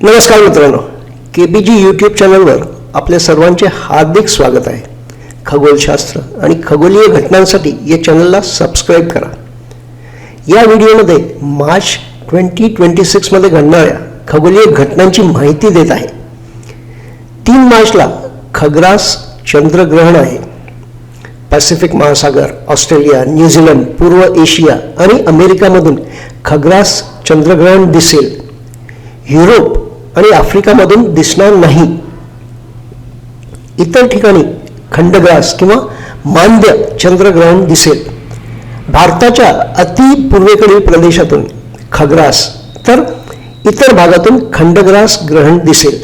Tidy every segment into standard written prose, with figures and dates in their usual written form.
नमस्कार मित्रांनो, KBG YouTube चॅनलवर आपल्या सर्वांचे हार्दिक स्वागत आहे. खगोलशास्त्र आणि खगोलीय घटनांसाठी या चॅनलला सबस्क्राईब करा. या व्हिडिओमध्ये मार्च 2026 मध्ये घडणाऱ्या खगोलीय घटनांची माहिती देत आहे. 3 मार्चला खग्रास चंद्रग्रहण आहे. पॅसिफिक महासागर, ऑस्ट्रेलिया, न्यूझीलंड, पूर्व एशिया आणि अमेरिकामधून खग्रास चंद्रग्रहण दिसेल. युरोप आणि आफ्रिकामधून दिसणार नाही. इतर ठिकाणी खंडग्रास किंवा मांद्य चंद्रग्रहण दिसेल. भारताच्या अति पूर्वेकडील प्रदेशातून खग्रास तर इतर भागातून खंडग्रास ग्रहण दिसेल.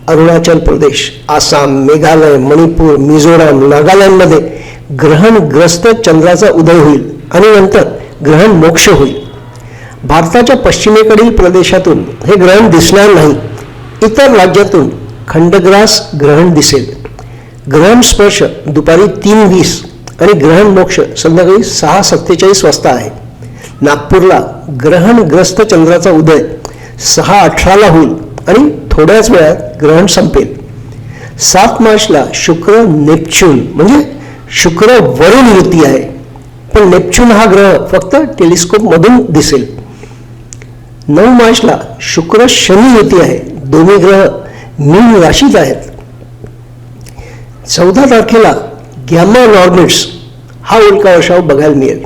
अरुणाचल प्रदेश, आसाम, मेघालय, मणिपूर, मिझोराम, नागालँडमध्ये ग्रहणग्रस्त चंद्राचा उदय होईल आणि नंतर ग्रहण मोक्ष होईल. भारताच्या पश्चिमेकडील प्रदेशातून हे ग्रहण दिसणार नाही. इतर राज्यातून खंडग्रास ग्रहण दिसेल. ग्रहण स्पर्श दुपारी 3:20 आणि ग्रहण मोक्ष संध्याकाळी 6:47 वाजता आहे. नागपूरला ग्रहणग्रस्त चंद्राचा उदय 6:18 होईल आणि थोड्याच वेळात ग्रहण संपेल. 7 मार्चला शुक्र नेपच्यून म्हणजे शुक्र वरुण युती आहे, पण नेपच्यून हा ग्रह फक्त टेलिस्कोपमधून दिसेल. 9 मार्चला शुक्र शनी युती आहे. दोन्ही ग्रह मीन राशीत आहेत. 14 तारखेला गॅमा नॉर्मिड्स हा उल्कावर्षाव बघायला मिळेल.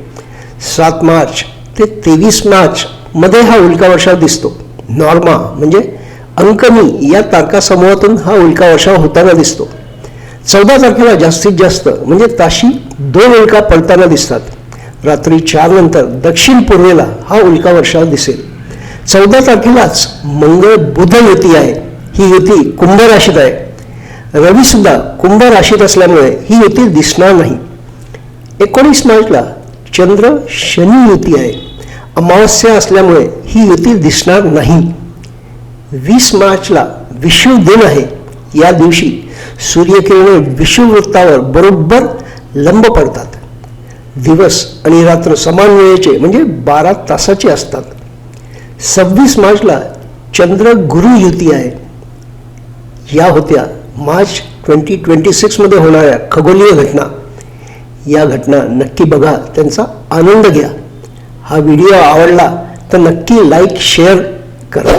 7 मार्च ते 23 मार्च मध्ये हा उल्कावर्षाव दिसतो. नॉर्मा म्हणजे अंकनी या तारका समूहातून हा उल्कावर्षाव होताना दिसतो. 14 तारखेला जास्तीत जास्त म्हणजे ताशी 2 उल्का पडताना दिसतात. रात्री 4 नंतर दक्षिण पूर्वेला हा उल्कावर्षाव दिसेल. 14 तारखेलाच मंगळ बुध युती आहे. ही युती कुंभ राशीत आहे. रवी सुद्धा कुंभ राशीत असल्यामुळे ही युती दिसणार नाही. 19 मार्चला चंद्र शनी युती आहे. अमावस्या असल्यामुळे ही युती दिसणार नाही. 20 मार्चला विषुव दिन आहे. या दिवशी सूर्यकिरणे विषुववृत्तावर बरोबर लंब पडतात. दिवस आणि रात्र समान वेळेचे म्हणजे 12 तासाचे असतात. 26 मार्चला चंद्र गुरु युती आहे. या होत्या मार्च 2026 मध्ये होणाऱ्या खगोलीय घटना. या घटना नक्की बघा, त्यांचा आनंद घ्या. हा व्हिडिओ आवडला तर नक्की लाईक शेअर करा.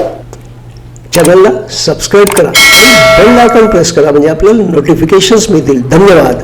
चॅनलला सबस्क्राईब करा आणि बेल आयकॉन प्रेस करा म्हणजे आपल्याला नोटिफिकेशन्स मिळतील. धन्यवाद.